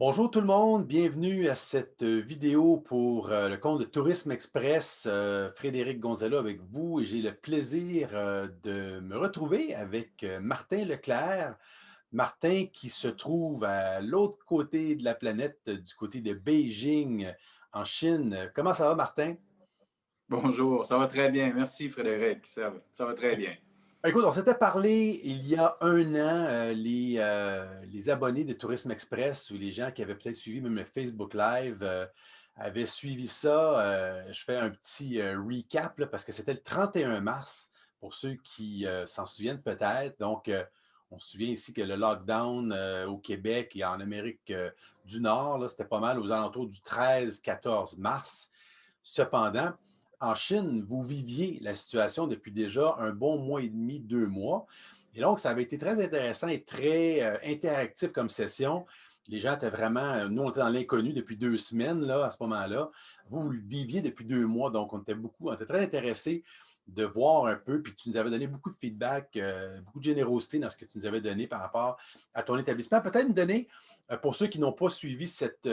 Bonjour tout le monde, bienvenue à cette vidéo pour le compte de Tourisme Express. Frédéric Gonzalo avec vous et j'ai le plaisir de me retrouver avec Martin Leclerc. Martin qui se trouve à l'autre côté de la planète, du côté de Beijing, en Chine. Comment ça va, Martin? Bonjour, ça va très bien. Merci Frédéric, ça va très bien. Écoute, on s'était parlé il y a un an, les abonnés de Tourisme Express ou les gens qui avaient peut-être suivi même le Facebook Live avaient suivi ça. Je fais un petit recap là, parce que c'était le 31 mars, pour ceux qui s'en souviennent peut-être. Donc, on se souvient ici que le lockdown au Québec et en Amérique du Nord, là, c'était pas mal aux alentours du 13-14 mars. Cependant, en Chine, vous viviez la situation depuis déjà un bon mois et demi, 2 mois. Et donc, ça avait été très intéressant et très interactif comme session. Les gens étaient vraiment, nous, on était dans l'inconnu depuis 2 semaines, là, à ce moment-là. Vous le viviez depuis 2 mois, donc on était très intéressés de voir un peu, puis tu nous avais donné beaucoup de feedback, beaucoup de générosité dans ce que tu nous avais donné par rapport à ton établissement. Peut-être nous donner, pour ceux qui n'ont pas suivi cette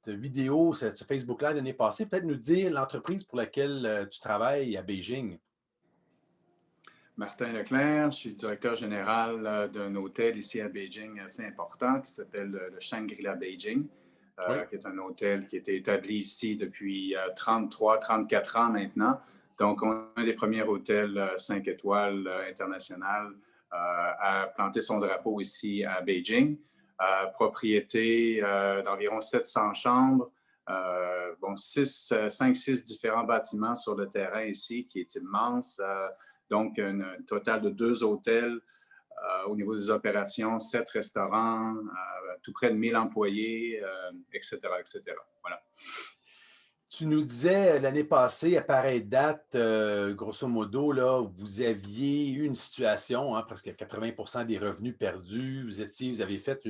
vidéo, ce Facebook Live l'année passée, peut-être nous dire l'entreprise pour laquelle tu travailles à Beijing. Martin Leclerc, je suis directeur général d'un hôtel ici à Beijing assez important qui s'appelle le Shangri-La Beijing, Oui. qui est un hôtel qui a été établi ici depuis 33-34 ans maintenant. Donc, on est un des premiers hôtels 5 étoiles international à planter son drapeau ici à Beijing. Propriété d'environ 700 chambres, bon, 5-6 différents bâtiments sur le terrain ici qui est immense. Donc, un total de 2 hôtels au niveau des opérations, 7 restaurants, tout près de 1000 employés, etc., etc. Voilà. Tu nous disais l'année passée, à pareille date, grosso modo, là, vous aviez eu une situation, hein, presque 80 des revenus perdus. Vous avez fait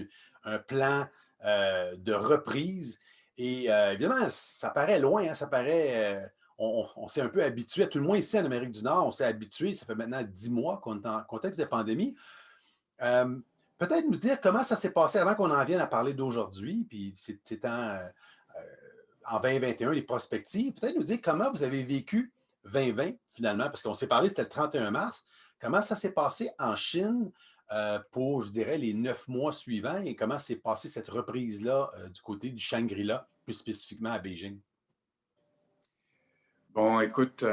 un plan de reprise. Et évidemment, ça paraît loin, hein, ça paraît. On s'est un peu habitué, tout le moins ici en Amérique du Nord, on s'est habitué. Ça fait maintenant 10 mois qu'on est en contexte de pandémie. Euh, Peut-être nous dire comment ça s'est passé avant qu'on en vienne à parler d'aujourd'hui, puis c'est en 2021, les prospectives. Peut-être nous dire comment vous avez vécu 2020 finalement, parce qu'on s'est parlé, c'était le 31 mars. Comment ça s'est passé en Chine pour, je dirais, les 9 mois suivants et comment s'est passée cette reprise-là du côté du Shangri-La, plus spécifiquement à Beijing? Bon, écoute,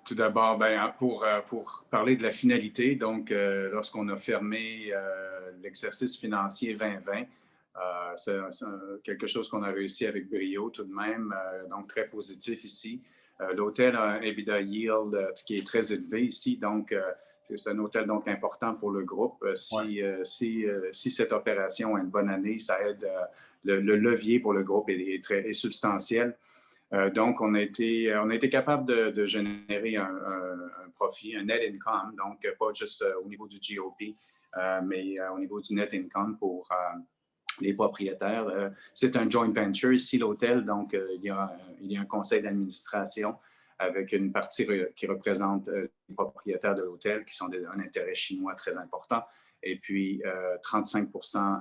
tout d'abord, ben, pour parler de la finalité, donc, lorsqu'on a fermé l'exercice financier 2020, c'est quelque chose qu'on a réussi avec brio tout de même, donc très positif ici. L'hôtel a un EBITDA yield qui est très élevé ici, donc c'est un hôtel donc important pour le groupe. Ouais. Si cette opération a une bonne année, ça aide, le levier pour le groupe est substantiel. Donc, on a été capable de générer un profit, un net income, donc pas juste au niveau du GOP, mais au niveau du net income pour les propriétaires. C'est un joint venture ici, l'hôtel, donc il y a un conseil d'administration avec une partie qui représente les propriétaires de l'hôtel, qui sont un intérêt chinois très important, et puis 35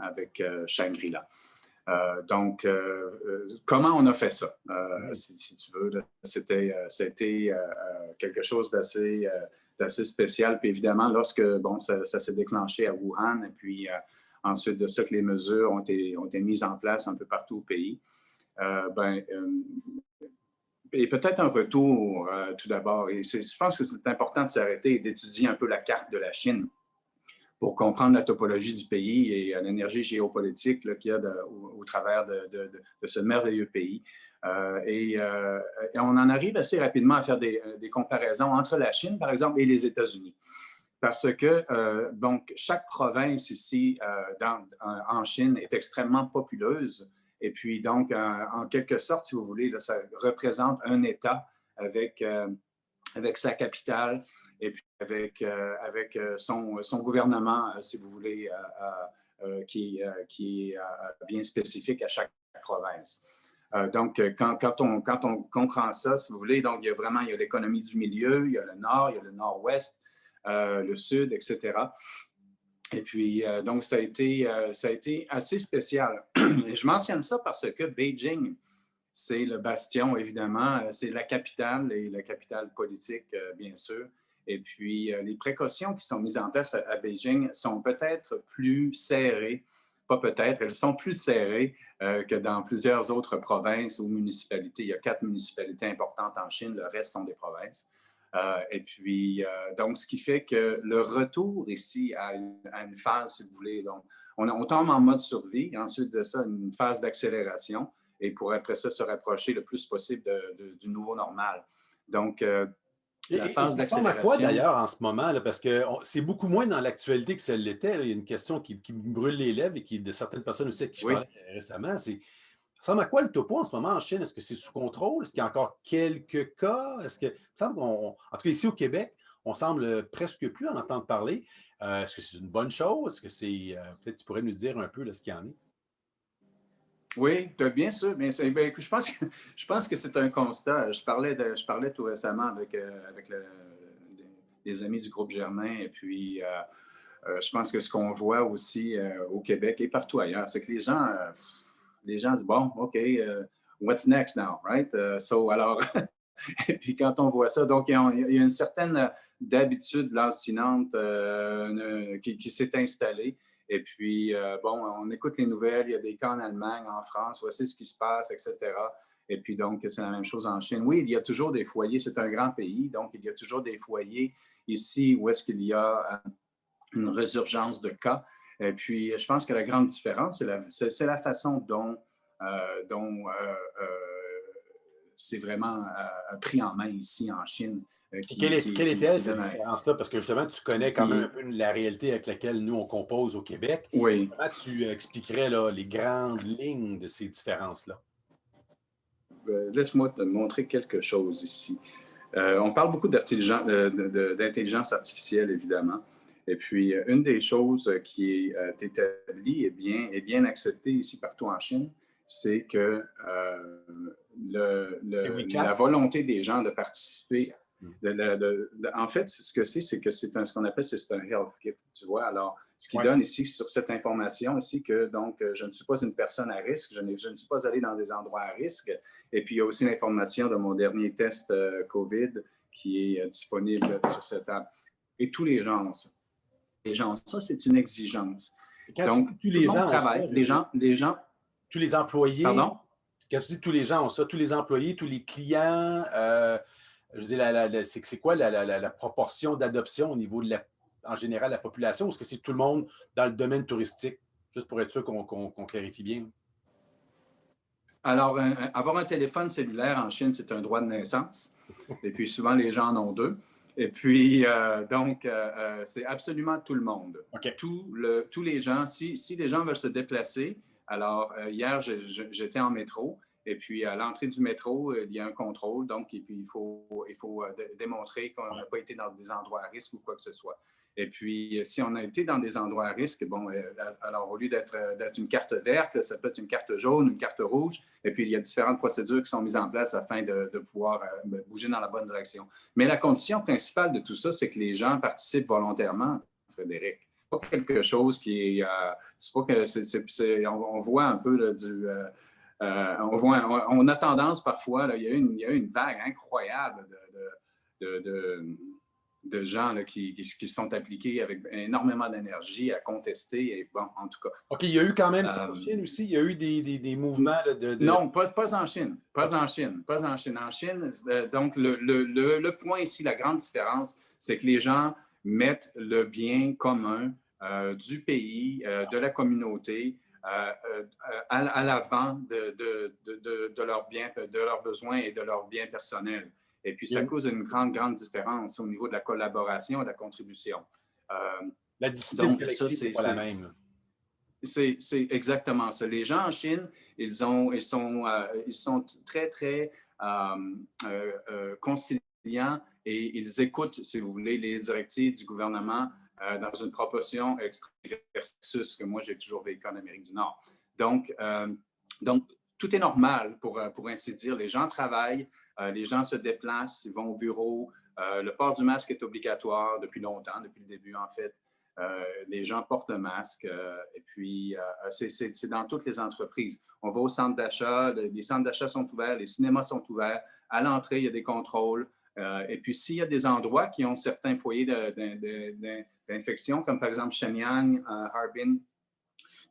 avec Shangri-La. Donc, comment on a fait ça? Mhm. Si tu veux, c'était quelque chose d'assez spécial. Puis évidemment, lorsque bon, ça s'est déclenché à Wuhan, et puis ensuite de ça que les mesures ont été mises en place un peu partout au pays, et peut-être un retour tout d'abord. Et je pense que c'est important de s'arrêter et d'étudier un peu la carte de la Chine pour comprendre la topologie du pays et l'énergie géopolitique qu'il y a au travers de ce merveilleux pays. Et on en arrive assez rapidement à faire des comparaisons entre la Chine, par exemple, et les États-Unis. Parce que donc, chaque province ici en Chine est extrêmement populeuse. Et puis, donc, en quelque sorte, si vous voulez, là, ça représente un État avec sa capitale et puis avec son gouvernement, si vous voulez, qui est bien spécifique à chaque province. Donc, quand on comprend ça, si vous voulez, donc il y a l'économie du milieu, il y a le nord, il y a le nord-ouest, le sud, etc. Et puis, donc, ça a été assez spécial. Et je mentionne ça parce que Beijing, c'est le bastion, évidemment, c'est la capitale et la capitale politique, bien sûr. Et puis, les précautions qui sont mises en place à Beijing sont peut-être plus serrées, pas peut-être, elles sont plus serrées que dans plusieurs autres provinces ou municipalités. Il y a 4 municipalités importantes en Chine, le reste sont des provinces. Et puis, donc, ce qui fait que le retour ici à une phase, si vous voulez, donc, on tombe en mode survie, ensuite de ça, une phase d'accélération, et pour après ça, se rapprocher le plus possible du nouveau normal. Donc, la Et phase ça ressemble à quoi d'accélération, d'ailleurs en ce moment? Là, parce que c'est beaucoup moins dans l'actualité que ça l'était. Là. Il y a une question qui me brûle les lèvres et qui, de certaines personnes aussi à qui je oui. parlais récemment, c'est ça ressemble à quoi le topo en ce moment en Chine? Est-ce que c'est sous contrôle? Est-ce qu'il y a encore quelques cas? Est-ce que, il me semble en tout cas ici au Québec, on semble presque plus en entendre parler. Est-ce que c'est une bonne chose? Est-ce que c'est, peut-être tu pourrais nous dire un peu là, ce qu'il y en est? Oui, bien sûr. Mais ben, je pense que c'est un constat. Je parlais tout récemment avec les amis du groupe Germain. Et puis, je pense que ce qu'on voit aussi au Québec et partout ailleurs, c'est que les gens disent, bon, OK, what's next now, right? Alors, et puis quand on voit ça, donc il y a une certaine d'habitude lancinante qui s'est installée. Et puis, bon, on écoute les nouvelles, il y a des cas en Allemagne, en France, voici ce qui se passe, etc. Et puis, donc, c'est la même chose en Chine. Oui, il y a toujours des foyers, c'est un grand pays, donc il y a toujours des foyers ici où est-ce qu'il y a une résurgence de cas. Et puis, je pense que la grande différence, c'est la façon dont c'est vraiment pris en main ici en Chine, Et quelle était qui cette donne un... différence-là? Parce que justement, tu connais quand même un Qui, peu la réalité avec laquelle nous, on compose au Québec. oui, Comment tu expliquerais là, les grandes lignes de ces différences-là? laisse-moi te montrer quelque chose ici. On parle beaucoup d'intelligence artificielle, évidemment. Et puis, une des choses qui est établie et bien acceptée ici partout en Chine, c'est que Et la WeChat? volonté des gens de participer, Hmm. en fait, ce que c'est que c'est ce qu'on appelle c'est un health kit, tu vois. Alors, ce qui Ouais. donne ici sur cette information ici que donc je ne suis pas une personne à risque, je ne suis pas allé dans des endroits à risque. Et puis, il y a aussi l'information de mon dernier test COVID qui est disponible sur cette app. Et tous les gens ont ça. Les gens ont ça, c'est une exigence. Et quand tu Donc, dis tous tout le les monde gens ont ça, travaille. je veux dire, Les gens, tous les employés, pardon? quand tu dis tous les gens ont ça, tous les employés, tous les clients, je veux dire, c'est quoi la proportion d'adoption au niveau de en général, la population, ou est-ce que c'est tout le monde dans le domaine touristique? Juste pour être sûr qu'on clarifie bien. Alors, avoir un téléphone cellulaire en Chine, c'est un droit de naissance. Et puis, souvent, les gens en ont deux. Et puis, c'est absolument tout le monde. OK. Tous les gens, si les gens veulent se déplacer, alors, hier, j'étais en métro. Et puis, à l'entrée du métro, il y a un contrôle. Donc, et puis, il faut démontrer qu'on n'a pas été dans des endroits à risque ou quoi que ce soit. Et puis, si on a été dans des endroits à risque, bon, alors au lieu d'être une carte verte, ça peut être une carte jaune, une carte rouge. Et puis, il y a différentes procédures qui sont mises en place afin de pouvoir bouger dans la bonne direction. Mais la condition principale de tout ça, c'est que les gens participent volontairement, Frédéric. Pas quelque chose qui est... c'est pas que on voit un peu là, on a tendance parfois, là, il y a une vague incroyable de gens là, qui sont appliqués avec énormément d'énergie à contester. Et bon, en tout cas. OK, il y a eu quand même ça en Euh, Chine aussi. Il y a eu des mouvements là, non, pas en Chine. Pas OK. en Chine. Pas en Chine. En Chine, donc, le point ici, la grande différence, c'est que les gens mettent le bien commun du pays, de la communauté, à l'avant de leurs besoins et de leurs biens personnels. Et puis, ça cause une grande, grande différence au niveau de la collaboration et de la contribution. Euh, La discipline donc, ça, collective n'est pas la même. Là. c'est exactement ça. Les gens en Chine, ils sont très, très conciliants et ils écoutent, si vous voulez, les directives du gouvernement dans une proportion extrême versus ce que moi, j'ai toujours vécu en Amérique du Nord. Donc, donc tout est normal, pour ainsi dire. Les gens travaillent, les gens se déplacent, ils vont au bureau. Le port du masque est obligatoire depuis longtemps, depuis le début, en fait. Les gens portent le masque et puis c'est dans toutes les entreprises. On va au centre d'achat, les centres d'achat sont ouverts, les cinémas sont ouverts. À l'entrée, il y a des contrôles. Et puis, s'il y a des endroits qui ont certains foyers d'infection, comme par exemple Shenyang, Harbin,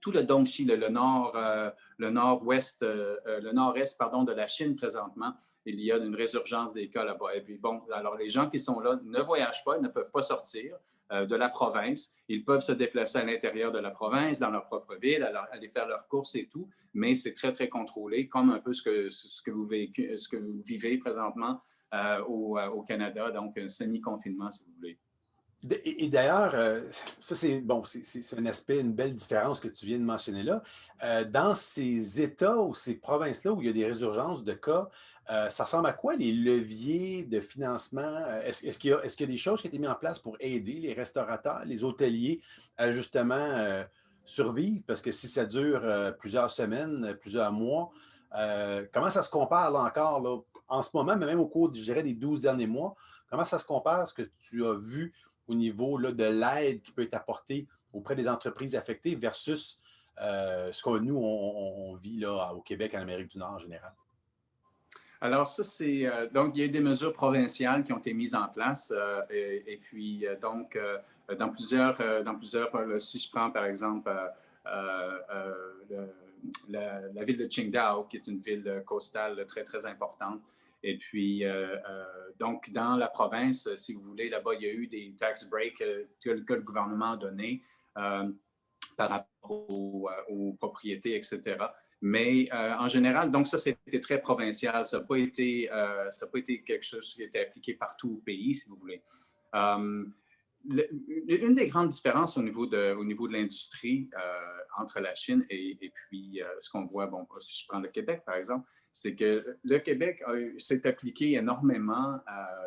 tout le Dongxi, le nord-ouest, le nord-est, pardon, de la Chine présentement, il y a une résurgence des cas là-bas. Et puis, bon, alors les gens qui sont là ne voyagent pas, ils ne peuvent pas sortir de la province. Ils peuvent se déplacer à l'intérieur de la province, dans leur propre ville, aller faire leurs courses et tout, mais c'est très, très contrôlé, comme un peu ce que vous vivez présentement au Canada, donc un semi-confinement, si vous voulez. Et d'ailleurs, ça c'est bon, c'est un aspect, une belle différence que tu viens de mentionner là. Dans ces États ou ces provinces-là où il y a des résurgences de cas, ça ressemble à quoi les leviers de financement? Est-ce qu'il y a des choses qui ont été mises en place pour aider les restaurateurs, les hôteliers à justement survivre? Parce que si ça dure plusieurs semaines, plusieurs mois, comment ça se compare là encore là, en ce moment, mais même au cours, je dirais, des 12 derniers mois, comment ça se compare à ce que tu as vu au niveau là, de l'aide qui peut être apportée auprès des entreprises affectées versus ce que nous, on vit là, au Québec, en Amérique du Nord en général? Alors ça, c'est donc il y a eu des mesures provinciales qui ont été mises en place et puis donc dans plusieurs si je prends par exemple la ville de Qingdao, qui est une ville coastale très, très importante. Et puis, donc, dans la province, si vous voulez, là-bas, il y a eu des tax breaks que le gouvernement a donnés par rapport aux propriétés, etc. Mais en général, donc ça, c'était très provincial. Ça n'a pas été quelque chose qui a été appliqué partout au pays, si vous voulez. Une des grandes différences au niveau de l'industrie entre la Chine et puis ce qu'on voit, bon, si je prends le Québec, par exemple, c'est que le Québec s'est appliqué énormément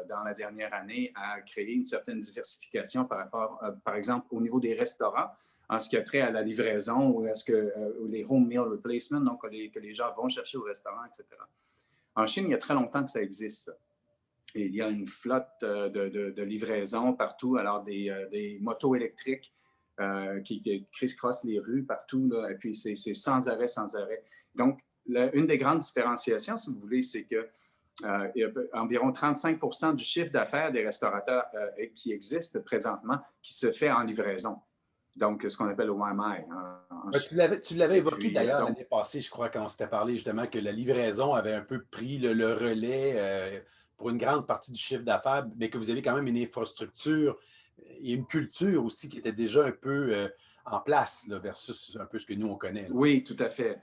dans la dernière année à créer une certaine diversification par rapport, par exemple, au niveau des restaurants, en ce qui a trait à la livraison ou à ce que les home meal replacement, donc que les gens vont chercher au restaurant, etc. En Chine, il y a très longtemps que ça existe, ça. Et il y a une flotte de livraison partout, alors des motos électriques qui criss-crossent les rues partout, là, et puis c'est sans arrêt, sans arrêt. Donc, une des grandes différenciations, si vous voulez, c'est que il y a environ 35% du chiffre d'affaires des restaurateurs qui existent présentement qui se fait en livraison. Donc, ce qu'on appelle le YMI. Tu l'avais évoqué puis, d'ailleurs l'année passée, je crois, quand on s'était parlé justement que la livraison avait un peu pris le relais pour une grande partie du chiffre d'affaires, mais que vous avez quand même une infrastructure et une culture aussi qui était déjà un peu en place là, versus un peu ce que nous, on connaît. Là. Oui, tout à fait.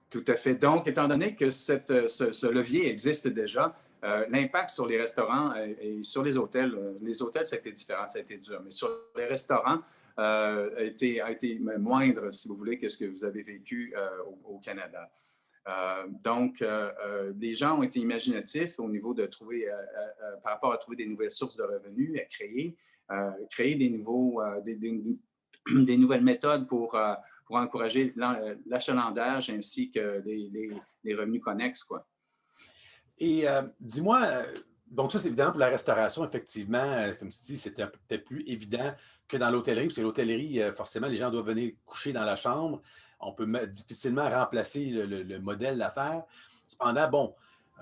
Tout à fait. Donc, étant donné que ce levier existe déjà, l'impact sur les restaurants et sur les hôtels, ça a été différent, ça a été dur, mais sur les restaurants, a été moindre, si vous voulez, que ce que vous avez vécu au Canada. Donc, les gens ont été imaginatifs au niveau de trouver, par rapport à trouver des nouvelles sources de revenus, à créer des nouvelles méthodes pour encourager l'achalandage ainsi que les revenus connexes, quoi. Et dis-moi, donc ça, c'est évident pour la restauration, effectivement, comme tu dis, c'était peut-être plus évident que dans l'hôtellerie, parce que l'hôtellerie, forcément, les gens doivent venir coucher dans la chambre. On peut difficilement remplacer le modèle d'affaires. Cependant, bon,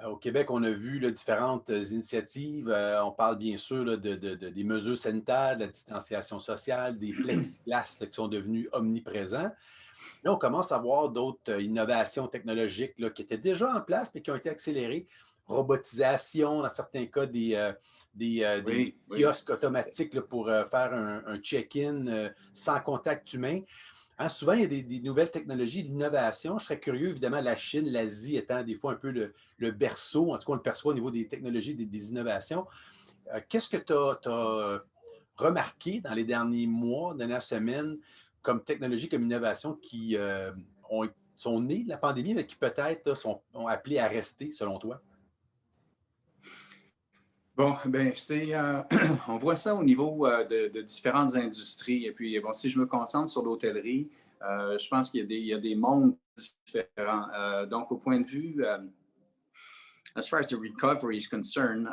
au Québec, on a vu là, différentes initiatives. On parle bien sûr là, des mesures sanitaires, de la distanciation sociale, des plexiglas qui sont devenus omniprésents. Là, on commence à voir d'autres innovations technologiques là, qui étaient déjà en place, mais qui ont été accélérées. Robotisation, dans certains cas, des Oui. kiosques automatiques là, pour faire un check-in sans contact humain. Hein, souvent, il y a des nouvelles technologies, d'innovation. Je serais curieux, évidemment, la Chine, l'Asie étant des fois un peu le berceau, en tout cas, on le perçoit au niveau des technologies, des innovations. Qu'est-ce que tu as remarqué dans les derniers mois, dernières semaines, comme technologie, comme innovation qui sont nées de la pandémie, mais qui peut-être sont appelées à rester, selon toi? Bon, ben on voit ça au niveau de différentes industries. Et puis, bon, si je me concentre sur l'hôtellerie, je pense qu'il y a des mondes différents. Donc, au point de vue, as far as the recovery is concerned,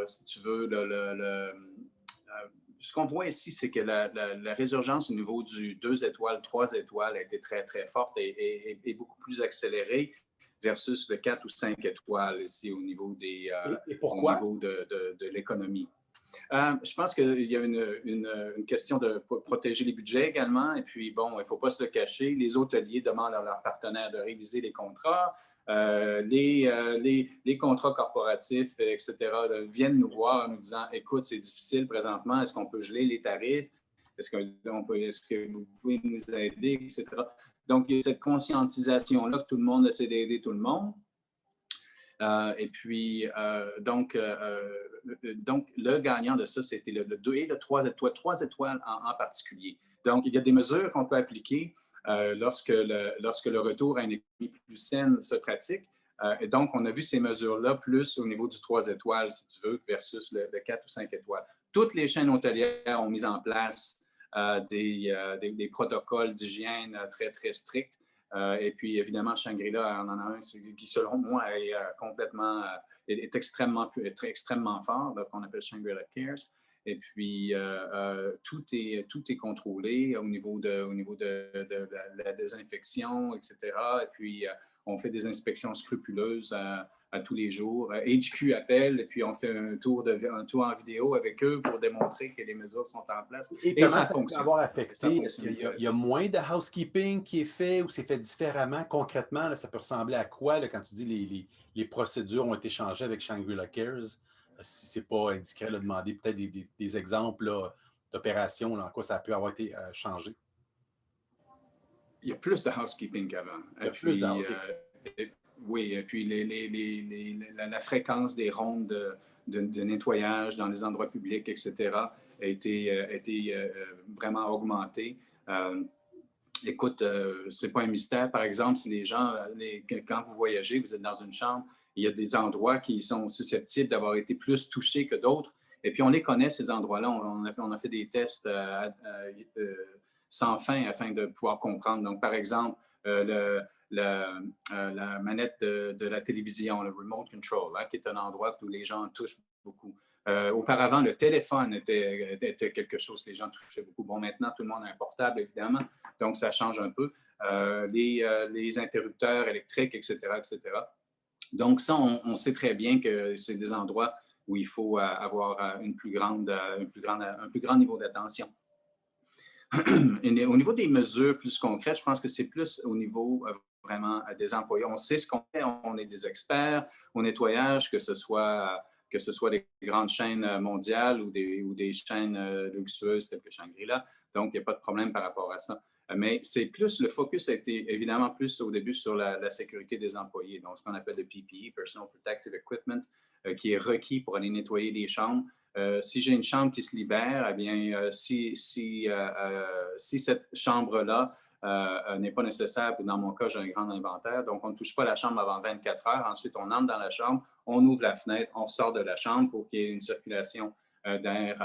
si tu veux, ce qu'on voit ici, c'est que la résurgence au niveau du 2 étoiles, 3 étoiles a été très, très forte et beaucoup plus accélérée versus le 4 ou 5 étoiles ici au niveau, Et au pourquoi? niveau de l'économie. Je pense qu'il y a une question de protéger les budgets également. Et puis, bon, il ne faut pas se le cacher. Les hôteliers demandent à leurs partenaires de réviser les contrats. Les contrats corporatifs, etc., viennent nous voir en nous disant, écoute, c'est difficile présentement, est-ce qu'on peut geler les tarifs? Est-ce que vous pouvez nous aider, etc. Donc, il y a cette conscientisation-là que tout le monde essaie d'aider tout le monde. Et puis, donc, le gagnant de ça, c'était le 2 et le 3 étoiles en particulier. Donc, il y a des mesures qu'on peut appliquer lorsque le retour à une économie plus saine se pratique. Et donc, on a vu ces mesures-là plus au niveau du 3 étoiles, si tu veux, versus le 4 ou 5 étoiles. Toutes les chaînes hôtelières ont mis en place des protocoles d'hygiène très, très stricts. Et puis, évidemment, Shangri-La en a un qui, selon moi, est extrêmement fort, qu'on appelle Shangri-La Cares. Et puis, tout est contrôlé au niveau de la désinfection, etc. Et puis, on fait des inspections scrupuleuses à tous les jours. HQ appelle et puis on fait un tour en vidéo avec eux pour démontrer que les mesures sont en place. Et Et comment ça ça peut fonctionne. avoir Ça affecté? Est-ce fonctionne. qu'il y a moins de housekeeping qui est fait ou c'est fait différemment? Concrètement, là, ça peut ressembler à quoi là, quand tu dis les procédures ont été changées avec Shangri-La Cares? Si ce n'est pas indiscret de demander peut-être des exemples d'opérations, en quoi ça peut avoir été changé. Il y a plus de housekeeping qu'avant. Il y a plus de... OK. Oui, et puis la fréquence des rondes de nettoyage dans les endroits publics, etc., a été vraiment augmentée. Écoute, c'est pas un mystère. Par exemple, si les gens, quand vous voyagez, vous êtes dans une chambre, il y a des endroits qui sont susceptibles d'avoir été plus touchés que d'autres. Et puis, on les connaît, ces endroits-là. On a fait des tests sans fin afin de pouvoir comprendre. Donc, par exemple, la manette de la télévision, le remote control, hein, qui est un endroit où les gens touchent beaucoup. Auparavant, le téléphone était quelque chose que les gens touchaient beaucoup. Bon, maintenant, tout le monde a un portable, évidemment, donc ça change un peu. Les interrupteurs électriques, etc., etc. Donc, ça, on sait très bien que c'est des endroits où il faut avoir un plus grand niveau d'attention. Au niveau des mesures plus concrètes, je pense que c'est plus au niveau vraiment des employés. On sait ce qu'on fait, on est des experts au nettoyage, que ce soit des grandes chaînes mondiales ou des chaînes luxueuses telles que Shangri-La. Donc, il n'y a pas de problème par rapport à ça. Mais c'est plus, le focus a été évidemment plus au début sur la sécurité des employés. Donc, ce qu'on appelle le PPE, Personal Protective Equipment, qui est requis pour aller nettoyer les chambres. Si j'ai une chambre qui se libère, eh bien, si cette chambre-là n'est pas nécessaire, puis dans mon cas, j'ai un grand inventaire, donc on ne touche pas la chambre avant 24 heures. Ensuite, on entre dans la chambre, on ouvre la fenêtre, on sort de la chambre pour qu'il y ait une circulation d'air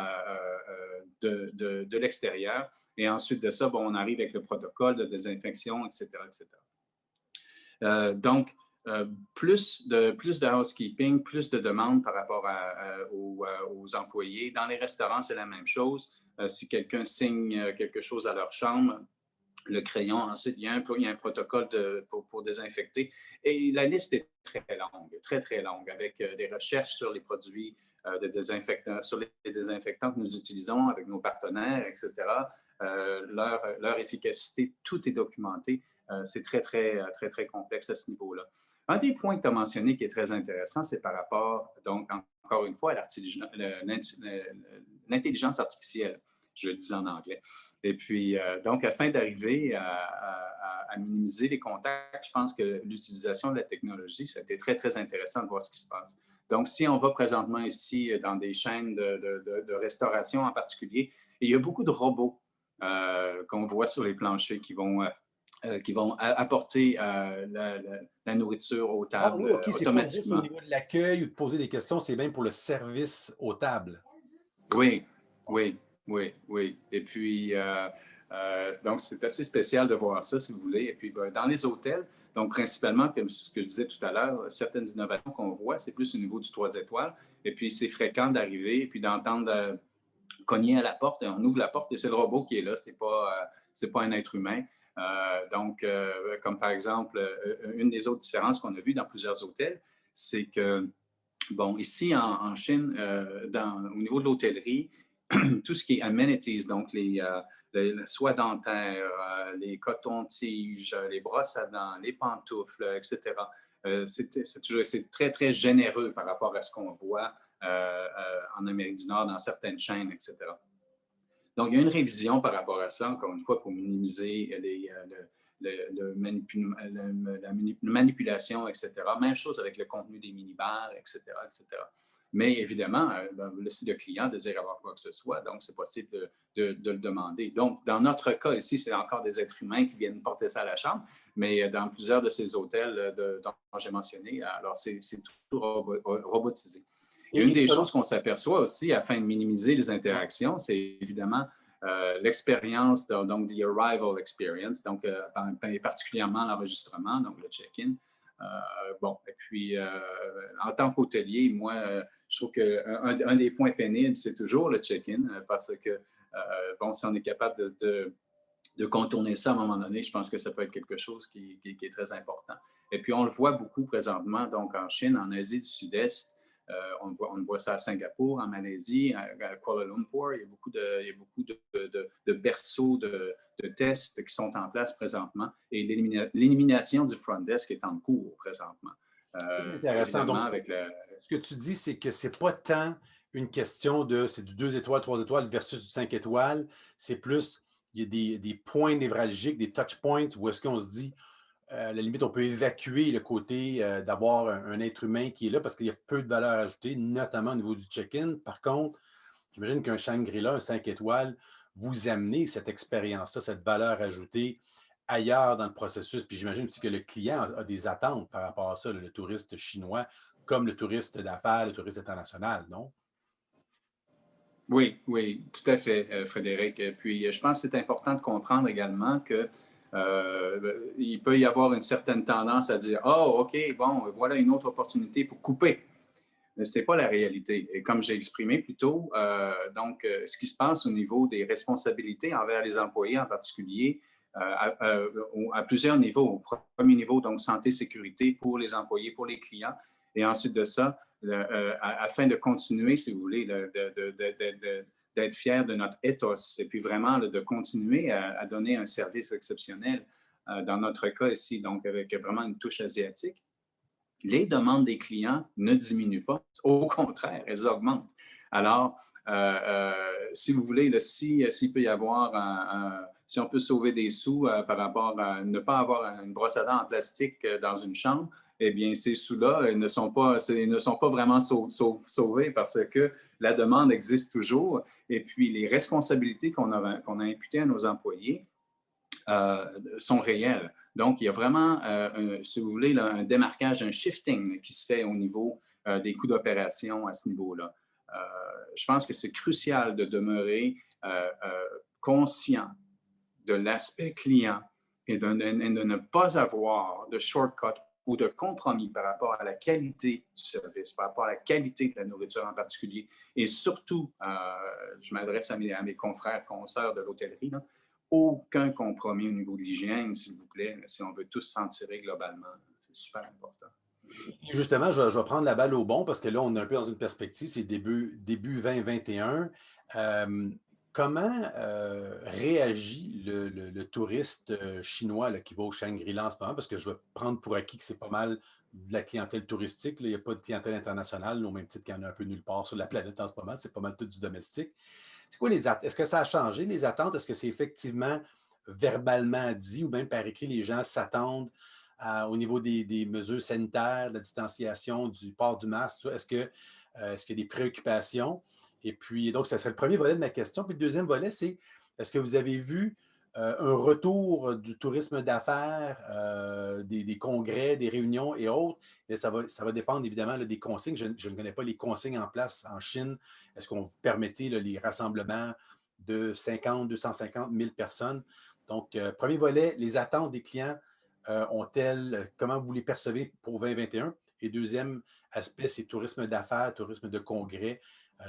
de l'extérieur. Et ensuite de ça, bon, on arrive avec le protocole de désinfection, etc., etc. Donc, plus de housekeeping, plus de demandes par rapport aux employés. Dans les restaurants, c'est la même chose. Si quelqu'un signe quelque chose à leur chambre, le crayon, ensuite, il y a un protocole pour désinfecter. Et la liste est très longue, très, très longue, avec des recherches sur les produits de désinfectants, sur les désinfectants que nous utilisons avec nos partenaires, etc. Leur efficacité, tout est documenté. C'est très, très, très, très complexe à ce niveau-là. Un des points que tu as mentionné qui est très intéressant, c'est par rapport, donc, encore une fois, à l'intelligence artificielle. Je le dis en anglais. Et puis, donc, afin d'arriver à minimiser les contacts, je pense que l'utilisation de la technologie, ça a été très, très intéressant de voir ce qui se passe. Donc, si on va présentement ici dans des chaînes de restauration en particulier, il y a beaucoup de robots qu'on voit sur les planchers qui vont apporter la nourriture aux tables Ah oui, OK, c'est pas juste au automatiquement. niveau de l'accueil ou de poser des questions, c'est bien pour le service aux tables. Oui, oui, oui, oui. Et puis, donc, c'est assez spécial de voir ça, si vous voulez. Et puis, dans les hôtels, donc principalement, comme ce que je disais tout à l'heure, certaines innovations qu'on voit, c'est plus au niveau du 3 étoiles. Et puis, c'est fréquent d'arriver et puis d'entendre cogner à la porte, on ouvre la porte et c'est le robot qui est là, c'est pas un être humain. Comme par exemple, une des autres différences qu'on a vues dans plusieurs hôtels, c'est que, bon, ici en Chine, au niveau de l'hôtellerie, tout ce qui est amenities, donc les soie dentaire, les cotons-tiges, les brosses à dents, les pantoufles, etc. C'est très, très généreux par rapport à ce qu'on voit en Amérique du Nord dans certaines chaînes, etc. Donc, il y a une révision par rapport à ça, encore une fois, pour minimiser la manipulation, etc. Même chose avec le contenu des minibars, etc., etc. Mais évidemment, si le client désire avoir quoi que ce soit, donc c'est possible de le demander. Donc, dans notre cas ici, c'est encore des êtres humains qui viennent porter ça à la chambre, mais dans plusieurs de ces hôtels dont j'ai mentionné, alors c'est tout robotisé. Et une Et des selon, choses qu'on s'aperçoit aussi afin de minimiser les interactions, c'est évidemment l'expérience, donc the arrival experience, donc particulièrement l'enregistrement, donc le check-in. Bon, et puis en tant qu'hôtelier, moi, je trouve qu'un des points pénibles, c'est toujours le check-in, parce que, bon, si on est capable de contourner ça à un moment donné, je pense que ça peut être quelque chose qui est très important. Et puis, on le voit beaucoup présentement, donc en Chine, en Asie du Sud-Est, on voit ça à Singapour, en Malaisie, à Kuala Lumpur. Il y a beaucoup de berceaux de tests qui sont en place présentement et l'élimination du front desk est en cours présentement. c'est intéressant. Évidemment, Donc, avec la... ce que tu dis, c'est que c'est pas tant une question de c'est du 2 étoiles, 3 étoiles versus du 5 étoiles. C'est plus, il y a des points névralgiques, des touch points où est-ce qu'on se dit, à la limite, on peut évacuer le côté d'avoir un être humain qui est là parce qu'il y a peu de valeur ajoutée, notamment au niveau du check-in. Par contre, j'imagine qu'un Shangri-La, un 5 étoiles, vous amenez cette expérience-là, cette valeur ajoutée ailleurs dans le processus. Puis j'imagine aussi que le client a des attentes par rapport à ça, le touriste chinois, comme le touriste d'affaires, le touriste international, non? Oui, oui, tout à fait, Frédéric. Puis, je pense que c'est important de comprendre également que il peut y avoir une certaine tendance à dire, oh, OK, bon, voilà une autre opportunité pour couper. Mais ce n'est pas la réalité. Et comme j'ai exprimé plus tôt, ce qui se passe au niveau des responsabilités envers les employés en particulier, à plusieurs niveaux. Au premier niveau, donc santé, sécurité pour les employés, pour les clients. Et ensuite de ça, afin de continuer, si vous voulez, d'être fiers de notre ethos et puis vraiment de continuer à donner un service exceptionnel. Dans notre cas ici, donc avec vraiment une touche asiatique, les demandes des clients ne diminuent pas. Au contraire, elles augmentent. Alors, si vous voulez, s'il peut y avoir si on peut sauver des sous par rapport à ne pas avoir une brosse à dents en plastique dans une chambre, eh bien, ces sous-là ne sont pas vraiment sauvés parce que la demande existe toujours. Et puis, les responsabilités qu'on a imputées à nos employés sont réelles. Donc, il y a vraiment, si vous voulez, là, un démarquage, un shifting qui se fait au niveau des coûts d'opération à ce niveau-là. Je pense que c'est crucial de demeurer conscient de l'aspect client et de ne pas avoir de shortcut ou de compromis par rapport à la qualité du service, par rapport à la qualité de la nourriture en particulier. Et surtout, je m'adresse à mes confrères, consoeurs de l'hôtellerie, là, aucun compromis au niveau de l'hygiène, s'il vous plaît, si on veut tous s'en tirer globalement. C'est super important. Et justement, je vais prendre la balle au bon parce que là, on est un peu dans une perspective, c'est début 2021. Euh, comment réagit le touriste chinois là, qui va au Shangri-La en ce moment? Parce que je vais prendre pour acquis que c'est pas mal de la clientèle touristique. Là. Il n'y a pas de clientèle internationale, au même titre qu'il y en a un peu nulle part sur la planète en ce moment. C'est pas mal tout du domestique. C'est quoi les attentes? Est-ce que ça a changé, les attentes? Est-ce que c'est effectivement verbalement dit ou même par écrit, les gens s'attendent au niveau des mesures sanitaires, de la distanciation, du port du masque? Est-ce qu'il y a des préoccupations? Et puis, donc, ça serait le premier volet de ma question. Puis le deuxième volet, c'est est-ce que vous avez vu un retour du tourisme d'affaires, des congrès, des réunions et autres? Et ça va dépendre évidemment là, des consignes. Je ne connais pas les consignes en place en Chine. Est-ce qu'on vous permettait là, les rassemblements de 50, 250 000 personnes? Donc, premier volet, les attentes des clients ont-elles, comment vous les percevez pour 2021? Et deuxième aspect, c'est tourisme d'affaires, tourisme de congrès.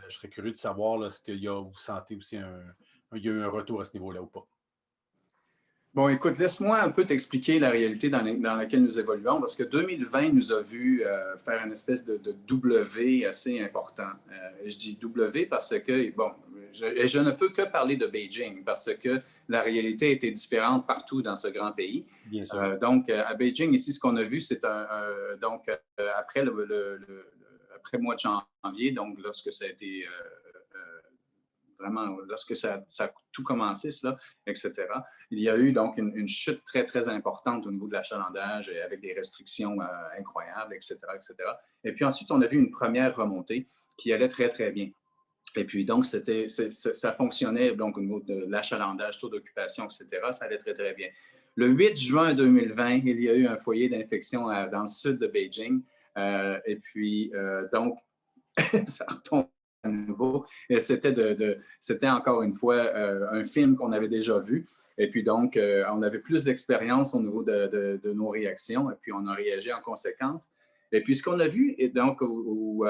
Je serais curieux de savoir là, ce qu'il y a, vous sentez aussi il y a eu un retour à ce niveau-là ou pas. Bon, écoute, laisse-moi un peu t'expliquer la réalité dans laquelle nous évoluons, parce que 2020 nous a vu faire une espèce de W assez important. Je dis W parce que, bon, je ne peux que parler de Beijing, parce que la réalité était différente partout dans ce grand pays. Bien sûr. Donc, à Beijing, ici, ce qu'on a vu, c'est donc, après après le mois de janvier, donc lorsque ça a été vraiment, lorsque ça a tout commencé, cela, etc., il y a eu donc une chute très, très importante au niveau de l'achalandage avec des restrictions incroyables, etc., etc. Et puis ensuite, on a vu une première remontée qui allait très, très bien. Et puis donc, ça fonctionnait donc au niveau de l'achalandage, taux d'occupation, etc., ça allait très, très bien. Le 8 juin 2020, il y a eu un foyer d'infection dans le sud de Beijing. Et puis, donc, ça retombe à nouveau. Et c'était encore une fois un film qu'on avait déjà vu. Et puis donc, on avait plus d'expérience au niveau de nos réactions et puis on a réagi en conséquence. Et puis ce qu'on a vu, et donc au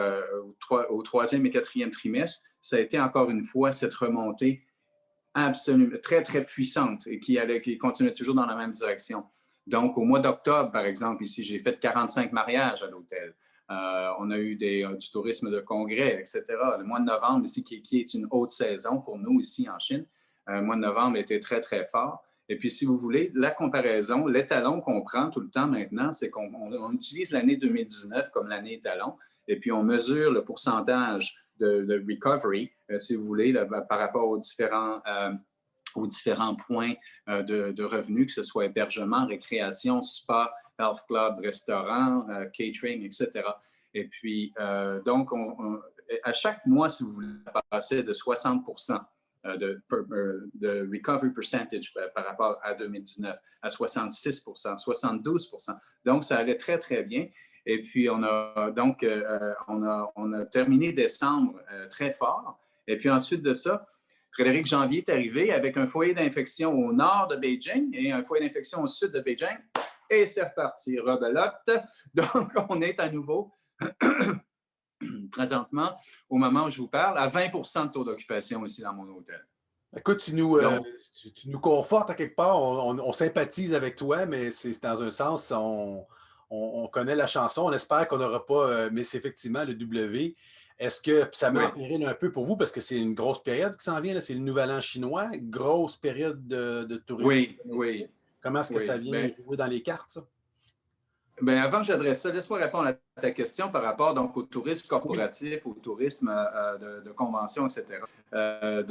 troisième et quatrième trimestre, ça a été encore une fois cette remontée absolument très, très puissante et qui continuait toujours dans la même direction. Donc, au mois d'octobre, par exemple, ici, j'ai fait 45 mariages à l'hôtel. On a eu du tourisme de congrès, etc. Le mois de novembre, ici, qui est une haute saison pour nous ici en Chine, le mois de novembre était très, très fort. Et puis, si vous voulez, la comparaison, l'étalon qu'on prend tout le temps maintenant, c'est qu'on utilise l'année 2019 comme l'année étalon, et puis on mesure le pourcentage de recovery, si vous voulez, là, par rapport aux différents points de revenus, que ce soit hébergement, récréation, spa, health club, restaurant, catering, etc. Et puis, donc, à chaque mois, si vous voulez, passer de 60 de recovery percentage par rapport à 2019, à 66 72 Donc, ça allait très, très bien. Et puis, on a terminé décembre très fort. Et puis ensuite de ça, Frédéric Janvier est arrivé avec un foyer d'infection au nord de Beijing et un foyer d'infection au sud de Beijing. Et c'est reparti, rebelote. Donc, on est à nouveau, présentement, au moment où je vous parle, à 20 de taux d'occupation aussi dans mon hôtel. Écoute, tu nous confortes à quelque part, on sympathise avec toi, mais c'est dans un sens, on connaît la chanson, on espère qu'on n'aura pas, mais c'est effectivement le W. Est-ce que ça met Oui. en péril un peu pour vous, parce que c'est une grosse période qui s'en vient, c'est le Nouvel An chinois, grosse période de tourisme Oui, domestique. oui, Comment est-ce que ça oui. vient jouer dans les cartes, ça? Bien, avant que j'adresse ça, laisse-moi répondre à ta question par rapport donc, au tourisme Oui. corporatif, au tourisme de convention, etc. La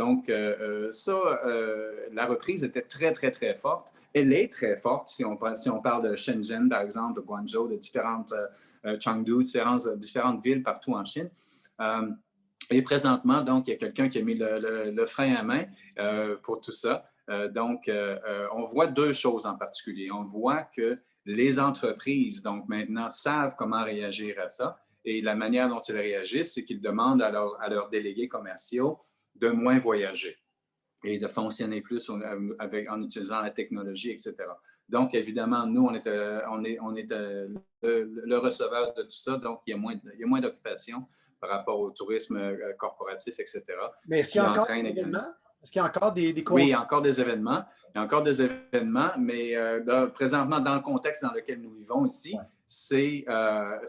reprise était très, très, très forte. Elle est très forte si on parle de Shenzhen, par exemple, de Guangzhou, de Chengdu, différentes villes partout en Chine. Et présentement, donc, il y a quelqu'un qui a mis le frein à main pour tout ça. On voit deux choses en particulier. On voit que les entreprises, donc maintenant, savent comment réagir à ça. Et la manière dont ils réagissent, c'est qu'ils demandent à leurs délégués commerciaux de moins voyager et de fonctionner plus en utilisant la technologie, etc. Donc, évidemment, nous, on est le receveur de tout ça, donc il y a moins d'occupation par rapport au tourisme corporatif, etc. Mais est-ce Ce qu'il y qui a encore entraîne des également. événements? Est-ce qu'il y a encore des Oui, il y contrats? a encore des événements. Il y a encore des événements, mais là, présentement, dans le contexte dans lequel nous vivons ici, c'est pas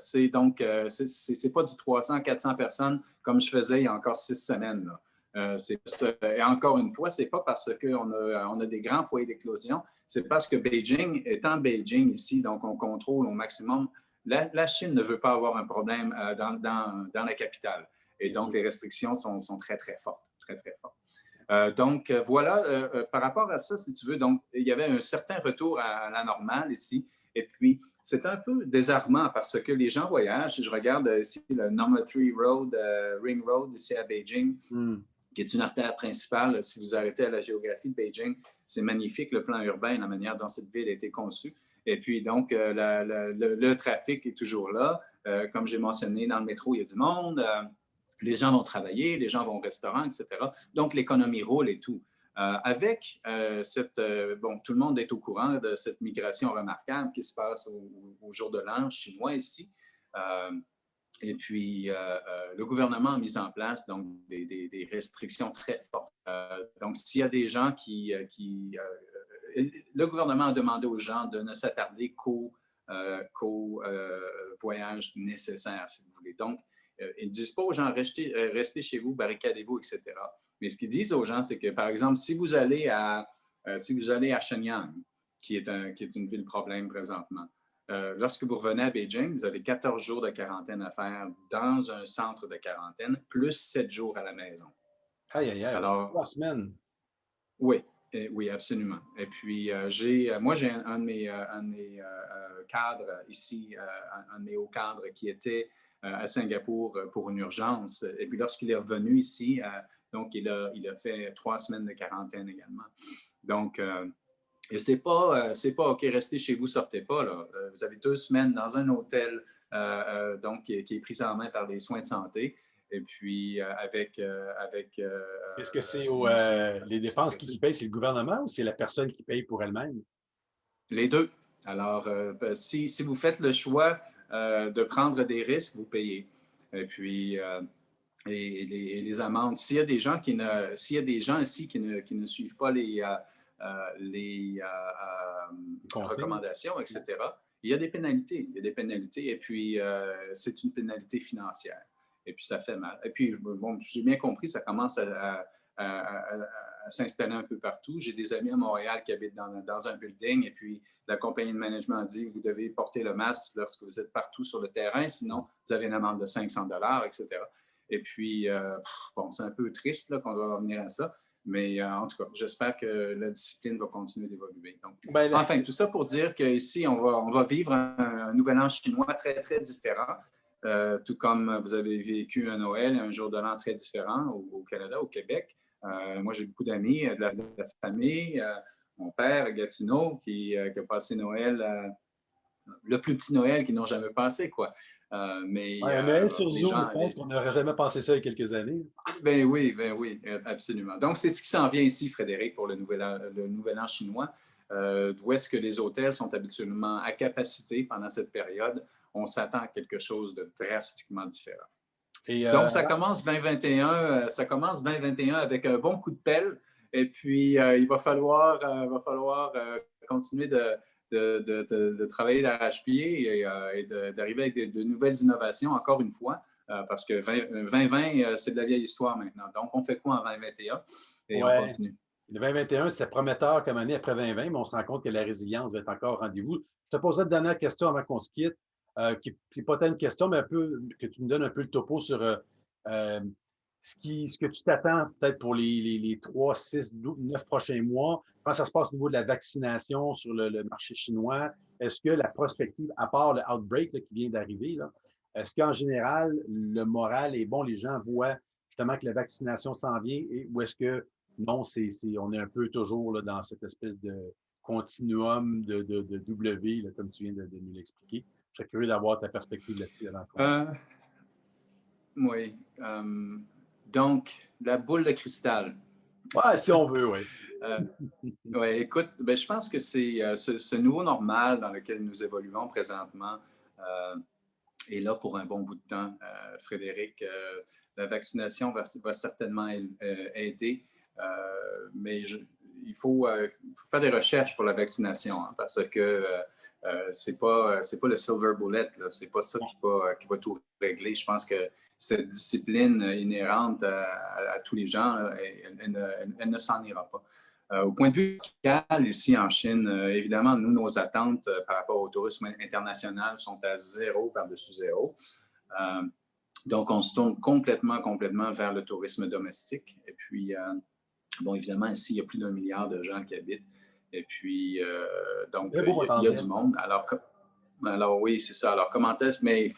du 300, 400 personnes comme je faisais il y a encore 6 semaines. Et encore une fois, c'est pas parce qu'on a des grands foyers d'éclosion, c'est parce que Beijing, étant Beijing ici, donc on contrôle au maximum. La Chine ne veut pas avoir un problème dans la capitale. Et donc, les restrictions sont très, très fortes, très, très fortes. Voilà, par rapport à ça, si tu veux, donc, il y avait un certain retour à la normale ici. Et puis, c'est un peu désarmant parce que les gens voyagent. Je regarde ici le Number 3 Road, Ring Road, ici à Beijing, qui est une artère principale. Si vous arrêtez à la géographie de Beijing, c'est magnifique, le plan urbain, la manière dont cette ville a été conçue. Et puis, donc, le trafic est toujours là. Comme j'ai mentionné, dans le métro, il y a du monde. Les gens vont travailler, les gens vont au restaurant, etc. Donc, l'économie roule et tout. Tout le monde est au courant de cette migration remarquable qui se passe au jour de l'an chinois ici. Et puis, le gouvernement a mis en place donc, des restrictions très fortes. Donc, s'il y a des gens le gouvernement a demandé aux gens de ne s'attarder qu'aux voyages nécessaires, si vous voulez. Donc, ils ne disent pas aux gens restez chez vous, barricadez-vous, etc. Mais ce qu'ils disent aux gens, c'est que, par exemple, si vous allez à Shenyang, qui est une ville problème présentement, lorsque vous revenez à Beijing, vous avez 14 jours de quarantaine à faire dans un centre de quarantaine, plus 7 jours à la maison. Aïe, aïe, aïe, Alors, 3 semaines. oui, oui, absolument. Et puis, moi, j'ai un de mes cadres ici, un de mes hauts cadres qui était à Singapour pour une urgence. Et puis, lorsqu'il est revenu ici, donc, il a fait 3 semaines de quarantaine également. Donc, et c'est pas OK, restez chez vous, sortez pas. Là. Vous avez 2 semaines dans un hôtel donc, qui est pris en main par les soins de santé. Et puis, Est-ce que c'est les dépenses qui sécurité. payent, c'est le gouvernement ou c'est la personne qui paye pour elle-même? Les deux. Alors, si vous faites le choix de prendre des risques, vous payez. Et puis, et les amendes. S'il y a des gens ici qui ne suivent pas les Conseil? recommandations, etc., il y a des pénalités. Il y a des pénalités. Et puis, c'est une pénalité financière. Et puis, ça fait mal. Et puis, bon, j'ai bien compris, ça commence à s'installer un peu partout. J'ai des amis à Montréal qui habitent dans un building et puis la compagnie de management a dit vous devez porter le masque lorsque vous êtes partout sur le terrain, sinon vous avez une amende de 500 $, etc. Et puis, bon, c'est un peu triste là, qu'on doit revenir à ça, mais en tout cas, j'espère que la discipline va continuer d'évoluer. Donc, Ben, enfin, tout ça pour dire qu'ici, on va vivre un nouvel an chinois très, très différent. Tout comme vous avez vécu un Noël et un jour de l'an très différent au Canada, au Québec. Moi, j'ai beaucoup d'amis de la famille. Mon père, Gatineau, qui a passé Noël, le plus petit Noël qu'ils n'ont jamais passé, quoi. Mais un Noël sur les Zoom, gens, je pense qu'on n'aurait jamais pensé ça il y a quelques années. ben oui, absolument. Donc, c'est ce qui s'en vient ici, Frédéric, pour le nouvel an chinois, d'où est-ce que les hôtels sont habituellement à capacité pendant cette période. On s'attend à quelque chose de drastiquement différent. Et Donc, ça commence 2021 avec un bon coup de pelle. Et puis, il va falloir continuer de travailler d'arrache-pied et d'arriver avec de nouvelles innovations, encore une fois, parce que 2020, c'est de la vieille histoire maintenant. Donc, on fait quoi en 2021? Et on ouais, continue. le 2021, c'était prometteur comme année après 2020, mais on se rend compte que la résilience va être encore au rendez-vous. Je te poserai une dernière question avant qu'on se quitte, qui n'est pas tant une question, mais un peu que tu me donnes un peu le topo sur euh, ce que tu t'attends peut-être pour les 3, 6, 9 prochains mois. Comment ça se passe au niveau de la vaccination sur le marché chinois? Est-ce que la prospective, à part le outbreak là, qui vient d'arriver, là, est-ce qu'en général, le moral est bon, les gens voient justement que la vaccination s'en vient, ou est-ce que non, on est un peu toujours là, dans cette espèce de continuum de W, là, comme tu viens de nous l'expliquer. Je serais curieux d'avoir ta perspective là-dessus avant qu'on. Euh, oui. Donc, la boule de cristal. Ouais, si on veut, oui. Euh, Oui, écoute, ben, je pense que c'est ce nouveau normal dans lequel nous évoluons présentement est là pour un bon bout de temps, Frédéric. La vaccination va certainement aider, mais il faut faire des recherches pour la vaccination hein, parce que c'est pas le silver bullet, c'est pas ça qui va tout régler. Je pense que cette discipline inhérente à tous les gens, elle ne s'en ira pas. Au point de vue local, ici en Chine, évidemment, nous, nos attentes par rapport au tourisme international sont à zéro par-dessus zéro. Donc, on se tourne complètement vers le tourisme domestique. Et puis, bon, évidemment, ici, il y a plus d'1 milliard de gens qui habitent. Et puis, donc, Très beau il y a du potentiel. monde. Alors oui, c'est ça. Alors, comment est-ce? Mais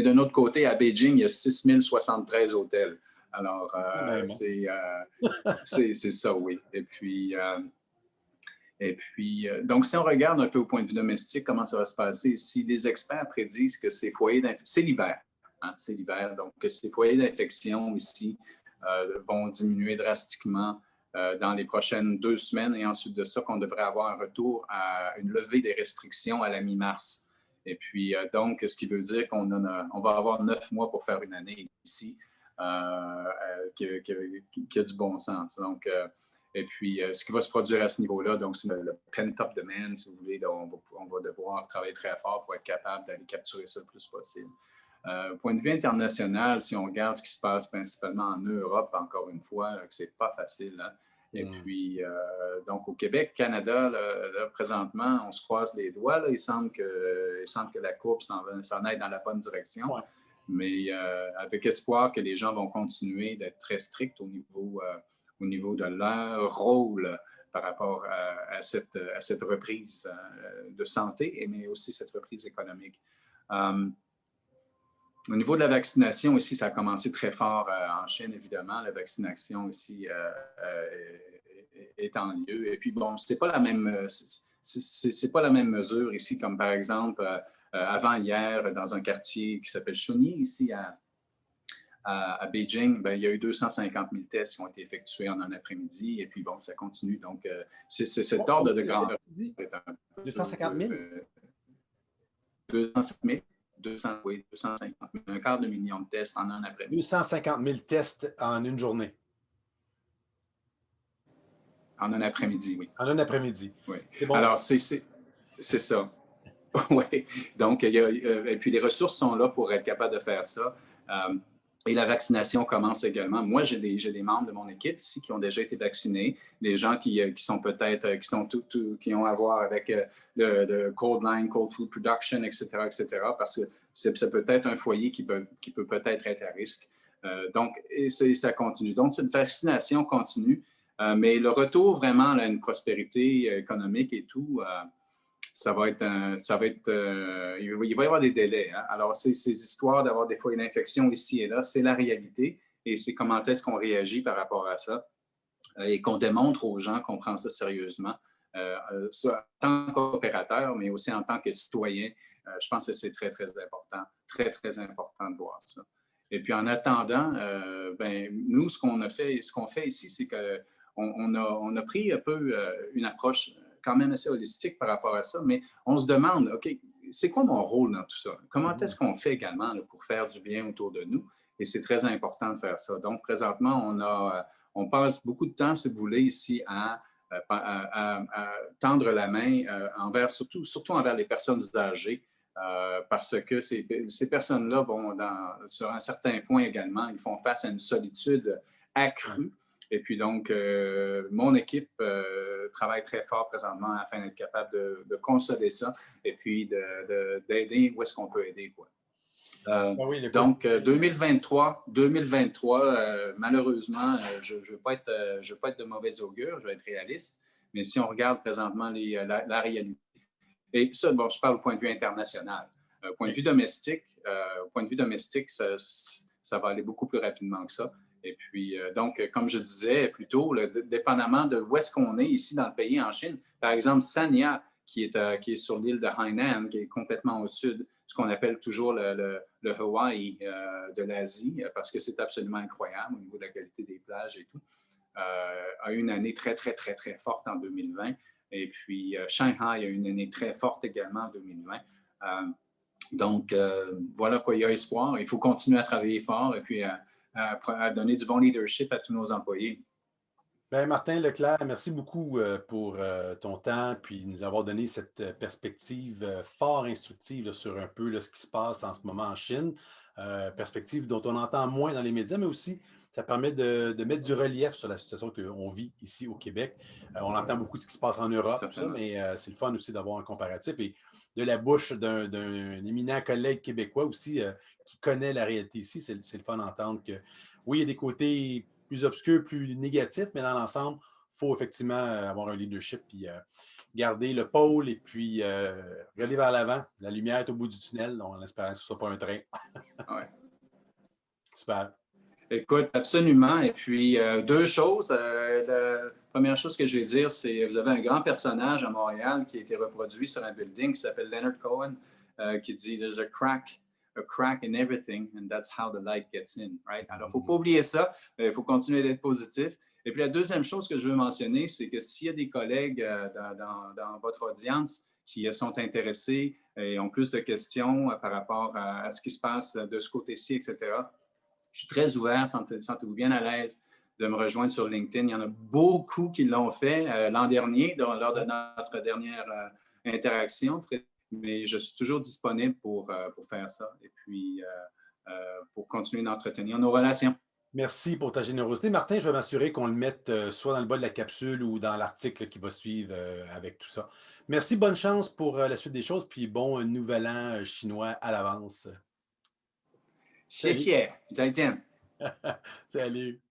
d'un autre côté, à Beijing, il y a 6073 hôtels. Alors, Même, hein? c'est ça, oui. Donc, si on regarde un peu au point de vue domestique, comment ça va se passer, si les experts prédisent que ces foyers d'infection, c'est l'hiver, hein, c'est l'hiver, donc que ces foyers d'infection ici vont diminuer drastiquement dans les prochaines 2 semaines et ensuite de ça, qu'on devrait avoir un retour à une levée des restrictions à la mi-mars. Et puis, donc, ce qui veut dire qu'on va avoir 9 mois pour faire une année ici qui a du bon sens. Donc, et puis, ce qui va se produire à ce niveau-là, donc c'est le pent-up demand, si vous voulez. On va devoir travailler très fort pour être capable d'aller capturer ça le plus possible. Point de vue international, si on regarde ce qui se passe principalement en Europe, encore une fois, que c'est pas facile. Hein? Et puis, donc au Québec, Canada, là, présentement, on se croise les doigts. Là. Il semble que la courbe s'en aille dans la bonne direction. Ouais. Mais avec espoir que les gens vont continuer d'être très stricts au niveau de leur rôle par rapport à cette reprise de santé, mais aussi cette reprise économique. Au niveau de la vaccination, ici, ça a commencé très fort en Chine, évidemment. La vaccination ici est en lieu. Et puis, bon, c'est pas la même mesure ici, comme par exemple, avant-hier, dans un quartier qui s'appelle Chunyi, ici à Beijing, ben, il y a eu 250 000 tests qui ont été effectués en un après-midi. Et puis, bon, ça continue. Donc, c'est cet ordre de grandeur. 250 000? 250 000. 250 000, un quart de million de tests en un après-midi. 250 000 tests en une journée. En un après-midi, oui. En un après-midi. Oui. Bon. Alors, c'est ça. Oui. Donc, et puis les ressources sont là pour être capable de faire ça. Et la vaccination commence également. Moi, j'ai des membres de mon équipe ici qui ont déjà été vaccinés, des gens qui sont peut-être, qui ont à voir avec le cold line, cold food production, etc., parce que ça peut être un foyer qui peut peut-être être à risque. Donc, ça continue. Donc, cette vaccination continue, mais le retour vraiment à une prospérité économique et tout, il va y avoir des délais. Hein? Alors, ces histoires d'avoir des fois une infection ici et là, c'est la réalité et c'est comment est-ce qu'on réagit par rapport à ça et qu'on démontre aux gens qu'on prend ça sérieusement, soit en tant qu'opérateur, mais aussi en tant que citoyen. Je pense que c'est très, très important, très, très important de voir ça. Et puis, en attendant, nous, ce qu'on fait ici, c'est qu'on a pris un peu une approche quand même assez holistique par rapport à ça, mais on se demande, OK, c'est quoi mon rôle dans tout ça? Comment est-ce qu'on fait également là, pour faire du bien autour de nous? Et c'est très important de faire ça. Donc, présentement, on passe beaucoup de temps, si vous voulez, ici à tendre la main surtout envers les personnes âgées, parce que ces personnes-là, bon, sur un certain point également, ils font face à une solitude accrue. Et puis donc, mon équipe travaille très fort présentement afin d'être capable de consoler ça et puis d'aider où est-ce qu'on peut aider, quoi. Donc, 2023, malheureusement, je ne veux pas être de mauvais augure, je vais être réaliste, mais si on regarde présentement la réalité, et ça, bon, je parle au point de vue international. Point de vue domestique, ça va aller beaucoup plus rapidement que ça. Et puis, donc, comme je disais plus tôt, dépendamment de où est-ce qu'on est ici dans le pays, en Chine, par exemple, Sanya, qui est sur l'île de Hainan, qui est complètement au sud, ce qu'on appelle toujours le Hawaï de l'Asie, parce que c'est absolument incroyable au niveau de la qualité des plages et tout, a eu une année très, très, très, très forte en 2020. Et puis, Shanghai a eu une année très forte également en 2020. Donc, voilà quoi, il y a espoir. Il faut continuer à travailler fort et puis à donner du bon leadership à tous nos employés. Bien, Martin Leclerc, merci beaucoup pour ton temps puis nous avoir donné cette perspective fort instructive là, sur un peu là, ce qui se passe en ce moment en Chine. Perspective dont on entend moins dans les médias, mais aussi ça permet de mettre du relief sur la situation qu'on vit ici au Québec. On entend beaucoup de ce qui se passe en Europe, tout ça, mais c'est le fun aussi d'avoir un comparatif et de la bouche d'un éminent collègue québécois aussi qui connaît la réalité ici. C'est le fun d'entendre que oui, il y a des côtés plus obscurs, plus négatifs, mais dans l'ensemble, il faut effectivement avoir un leadership puis garder le pôle et puis regarder vers l'avant. La lumière est au bout du tunnel, donc en espérant que ce ne soit pas un train. Ouais. Super. Écoute, absolument. Et puis, deux choses. La première chose que je vais dire, c'est vous avez un grand personnage à Montréal qui a été reproduit sur un building qui s'appelle Leonard Cohen, qui dit « There's a crack in everything, and that's how the light gets in. » Right? Alors, il ne faut pas oublier ça. Il faut continuer d'être positif. Et puis, la deuxième chose que je veux mentionner, c'est que s'il y a des collègues dans votre audience qui sont intéressés et ont plus de questions par rapport à ce qui se passe de ce côté-ci, etc. Je suis très ouvert, sentez-vous bien à l'aise de me rejoindre sur LinkedIn. Il y en a beaucoup qui l'ont fait l'an dernier, lors de notre dernière interaction, mais je suis toujours disponible pour faire ça et puis pour continuer d'entretenir nos relations. Merci pour ta générosité. Martin, je vais m'assurer qu'on le mette soit dans le bas de la capsule ou dans l'article qui va suivre avec tout ça. Merci, bonne chance pour la suite des choses, puis bon nouvel an chinois à l'avance. 谢 Salut. 谢，再见。Salut.